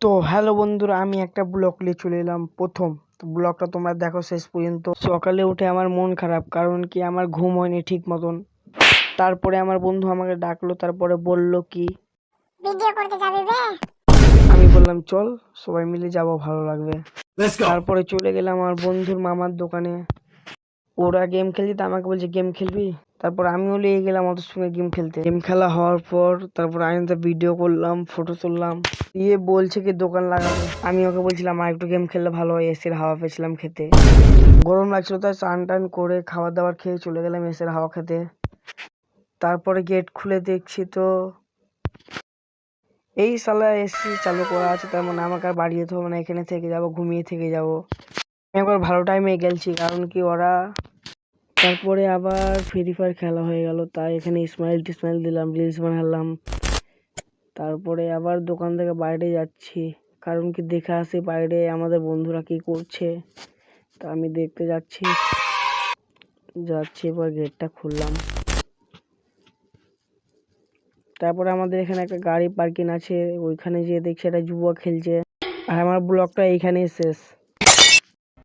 তো হ্যালো বন্ধুরা, আমি একটা ব্লগ নিয়ে চলে এলাম প্রথম। তো ব্লগটা তোমরা দেখো শেষ পর্যন্ত। সকালে উঠে আমার মন খারাপ, কারণ কি আমার ঘুম হয়নি ঠিক মতন। তারপরে আমার বন্ধু আমাকে ডাকলো, তারপরে বলল কি ভিডিও করতে যাবি বে? আমি বললাম চল, সবাই মিলে যাব, ভালো লাগবে। তারপরে চলে গেলাম আমার বন্ধুর মামার দোকানে। ওরা গেম খেলছে, তো আমাকে বলছে গেম খেলবি। তারপর আমিও লেগে গেলাম ওদের সঙ্গে গেম খেলতে। গেম খেলা হওয়ার পর তারপর আমি তো ভিডিও করলাম, ফটো তুললাম। দিয়ে বলছে কি দোকান লাগাবে। আমি ওকে বলছিলাম আর একটু গেম খেললে ভালো হয়, এসির হাওয়া পেয়েছিলাম খেতে। গরম লাগছিল, তাই স্নান টান করে খাবার দাবার খেয়ে চলে গেলাম এসির হাওয়া খেতে। তারপরে গেট খুলে দেখছি তো এই সালা এসি চালু করা আছে, তার মানে আমাকে আর বাড়ি যেতে হবে না, এখানে থেকে যাব, ঘুমিয়ে থেকে যাব। আমি একবার ভালো টাইমে গেলছি, কারণ কি ওরা তারপরে আবার ফ্রি ফায়ার খেলা হয়ে গেল, তাই এখানে স্মাইল টিসমাইল দিলাম, রিলস বানালাম। তারপরে আবার দোকান থেকে বাইরে যাচ্ছি, কারণ কি দেখে আসি বাইরে আমাদের বন্ধুরা কি করছে। তা আমি দেখতে যাচ্ছি। এবার গেটটা খুললাম। তারপরে আমাদের এখানে একটা গাড়ি পার্কিং আছে, ওইখানে যেয়ে দেখছি একটা যুবক খেলছে। আর আমার ব্লগটা এইখানেই শেষ।